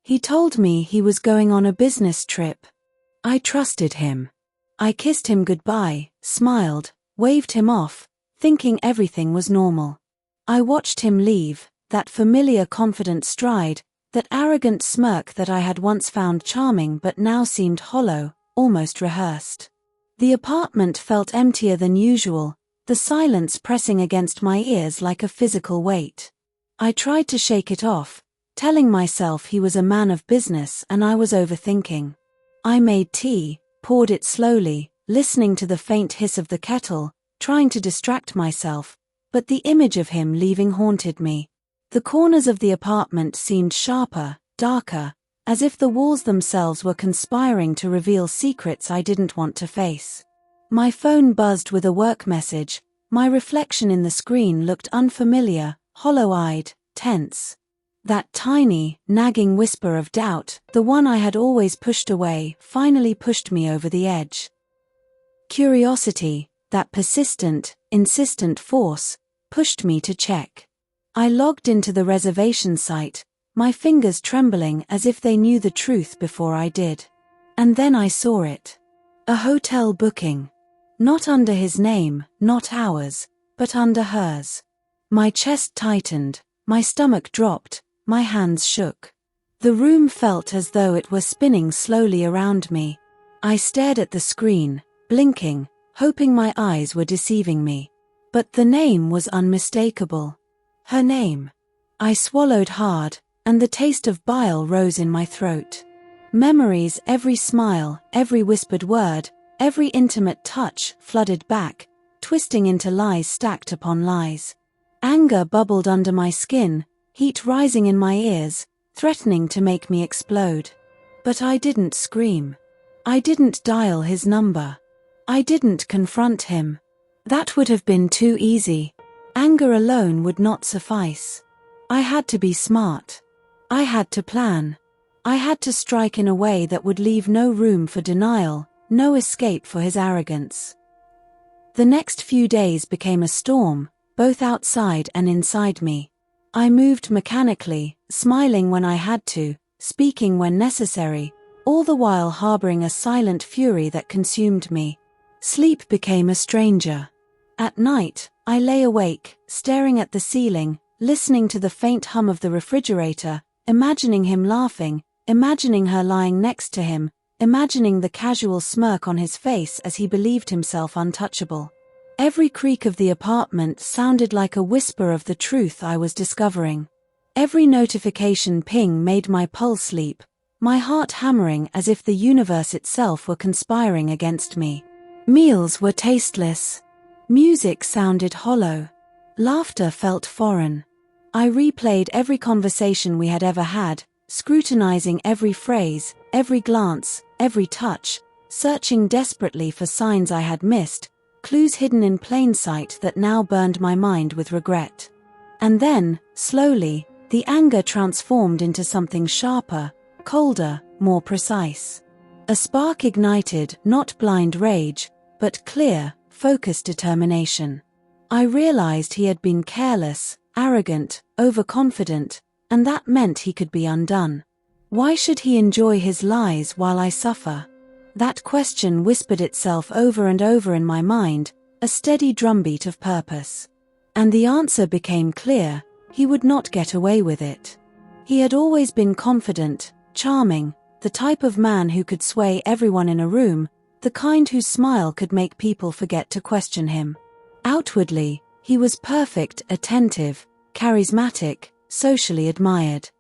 He told me he was going on a business trip. I trusted him. I kissed him goodbye, smiled, waved him off, thinking everything was normal. I watched him leave, that familiar confident stride, that arrogant smirk that I had once found charming but now seemed hollow, almost rehearsed. The apartment felt emptier than usual, the silence pressing against my ears like a physical weight. I tried to shake it off, telling myself he was a man of business and I was overthinking. I made tea, poured it slowly, listening to the faint hiss of the kettle, trying to distract myself, but the image of him leaving haunted me. The corners of the apartment seemed sharper, darker, as if the walls themselves were conspiring to reveal secrets I didn't want to face. My phone buzzed with a work message. My reflection in the screen looked unfamiliar, hollow-eyed, tense. That tiny, nagging whisper of doubt, the one I had always pushed away, finally pushed me over the edge. Curiosity, that persistent, insistent force, pushed me to check. I logged into the reservation site, my fingers trembling as if they knew the truth before I did. And then I saw it. A hotel booking. Not under his name, not ours, but under hers. My chest tightened, my stomach dropped, my hands shook. The room felt as though it were spinning slowly around me. I stared at the screen, blinking, hoping my eyes were deceiving me. But the name was unmistakable. Her name. I swallowed hard, and the taste of bile rose in my throat. Memories, every smile, every whispered word, every intimate touch flooded back, twisting into lies stacked upon lies. Anger bubbled under my skin, heat rising in my ears, threatening to make me explode. But I didn't scream. I didn't dial his number. I didn't confront him. That would have been too easy. Anger alone would not suffice. I had to be smart. I had to plan. I had to strike in a way that would leave no room for denial, no escape for his arrogance. The next few days became a storm, both outside and inside me. I moved mechanically, smiling when I had to, speaking when necessary, all the while harboring a silent fury that consumed me. Sleep became a stranger. At night, I lay awake, staring at the ceiling, listening to the faint hum of the refrigerator, imagining him laughing, imagining her lying next to him, imagining the casual smirk on his face as he believed himself untouchable. Every creak of the apartment sounded like a whisper of the truth I was discovering. Every notification ping made my pulse leap, my heart hammering as if the universe itself were conspiring against me. Meals were tasteless. Music sounded hollow. Laughter felt foreign. I replayed every conversation we had ever had, scrutinizing every phrase, every glance, every touch, searching desperately for signs I had missed, clues hidden in plain sight that now burned my mind with regret. And then, slowly, the anger transformed into something sharper, colder, more precise. A spark ignited, not blind rage, but clear, focused determination. I realized he had been careless, arrogant, overconfident, and that meant he could be undone. Why should he enjoy his lies while I suffer? That question whispered itself over and over in my mind, a steady drumbeat of purpose. And the answer became clear: he would not get away with it. He had always been confident, charming, the type of man who could sway everyone in a room, the kind whose smile could make people forget to question him. Outwardly, he was perfect, attentive, charismatic, socially admired.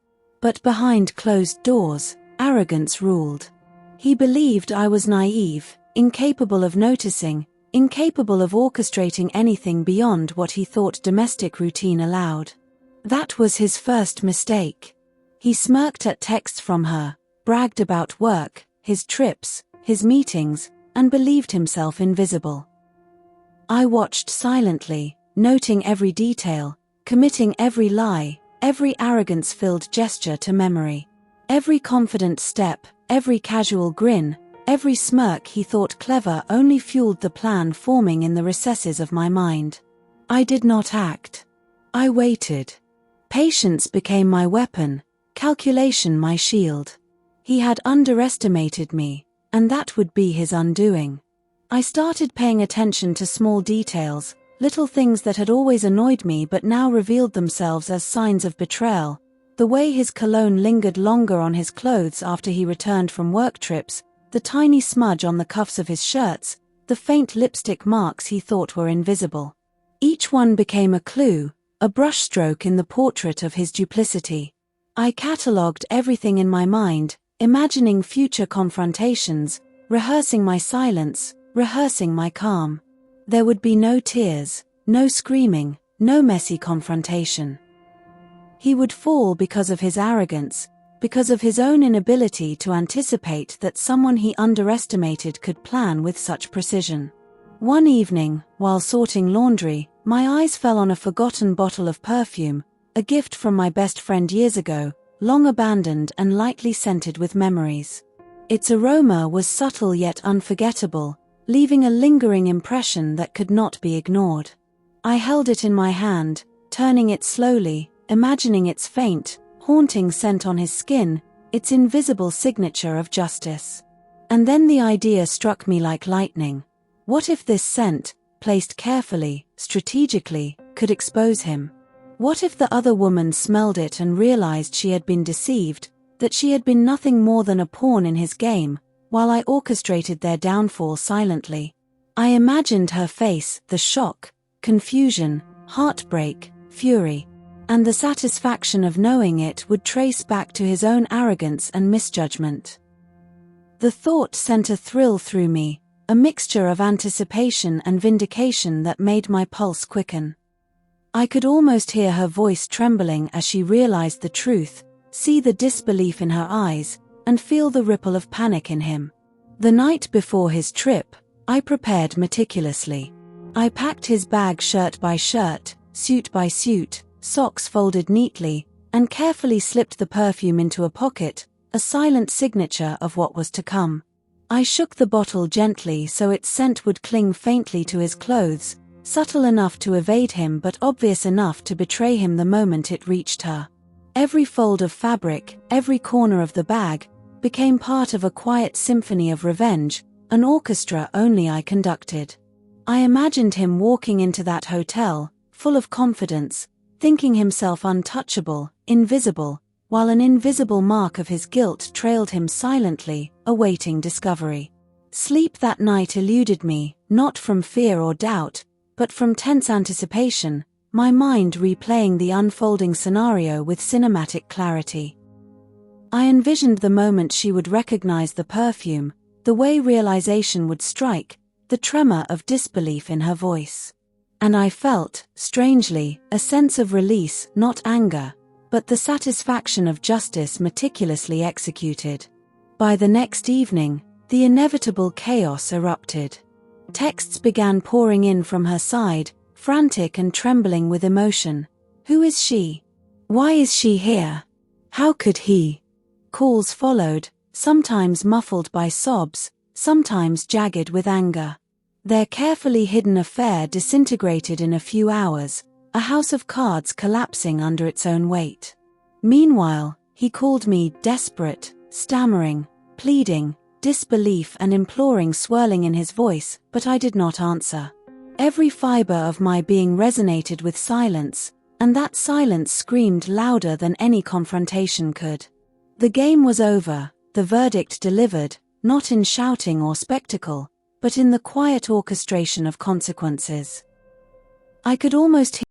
But behind closed doors, arrogance ruled. He believed I was naive, incapable of noticing, incapable of orchestrating anything beyond what he thought domestic routine allowed. That was his first mistake. He smirked at texts from her, bragged about work, his trips, his meetings, and believed himself invisible. I watched silently, noting every detail, committing every lie, every arrogance-filled gesture to memory. Every confident step, every casual grin, every smirk he thought clever only fueled the plan forming in the recesses of my mind. I did not act. I waited. Patience became my weapon, calculation my shield. He had underestimated me, and that would be his undoing. I started paying attention to small details, little things that had always annoyed me but now revealed themselves as signs of betrayal. The way his cologne lingered longer on his clothes after he returned from work trips, the tiny smudge on the cuffs of his shirts, the faint lipstick marks he thought were invisible. Each one became a clue, a brushstroke in the portrait of his duplicity. I catalogued everything in my mind, imagining future confrontations, rehearsing my silence, rehearsing my calm. There would be no tears, no screaming, no messy confrontation. He would fall because of his arrogance, because of his own inability to anticipate that someone he underestimated could plan with such precision. One evening, while sorting laundry, my eyes fell on a forgotten bottle of perfume, a gift from my best friend years ago, long abandoned and lightly scented with memories. Its aroma was subtle yet unforgettable, leaving a lingering impression that could not be ignored. I held it in my hand, turning it slowly, imagining its faint, haunting scent on his skin, its invisible signature of justice. And then the idea struck me like lightning. What if this scent, placed carefully, strategically, could expose him? What if the other woman smelled it and realized she had been deceived, that she had been nothing more than a pawn in his game, while I orchestrated their downfall silently? I imagined her face, the shock, confusion, heartbreak, fury, and the satisfaction of knowing it would trace back to his own arrogance and misjudgment. The thought sent a thrill through me, a mixture of anticipation and vindication that made my pulse quicken. I could almost hear her voice trembling as she realized the truth, see the disbelief in her eyes, and feel the ripple of panic in him. The night before his trip, I prepared meticulously. I packed his bag shirt by shirt, suit by suit, socks folded neatly, and carefully slipped the perfume into a pocket, a silent signature of what was to come. I shook the bottle gently so its scent would cling faintly to his clothes, subtle enough to evade him but obvious enough to betray him the moment it reached her. Every fold of fabric, every corner of the bag, became part of a quiet symphony of revenge, an orchestra only I conducted. I imagined him walking into that hotel, full of confidence, thinking himself untouchable, invisible, while an invisible mark of his guilt trailed him silently, awaiting discovery. Sleep that night eluded me, not from fear or doubt, but from tense anticipation, my mind replaying the unfolding scenario with cinematic clarity. I envisioned the moment she would recognize the perfume, the way realization would strike, the tremor of disbelief in her voice. And I felt, strangely, a sense of release, not anger, but the satisfaction of justice meticulously executed. By the next evening, the inevitable chaos erupted. Texts began pouring in from her side, frantic and trembling with emotion. Who is she? Why is she here? How could he? Calls followed, sometimes muffled by sobs, sometimes jagged with anger. Their carefully hidden affair disintegrated in a few hours, a house of cards collapsing under its own weight. Meanwhile, he called me desperate, stammering, pleading, disbelief and imploring swirling in his voice, but I did not answer. Every fiber of my being resonated with silence, and that silence screamed louder than any confrontation could. The game was over, the verdict delivered, not in shouting or spectacle, but in the quiet orchestration of consequences. I could almost hear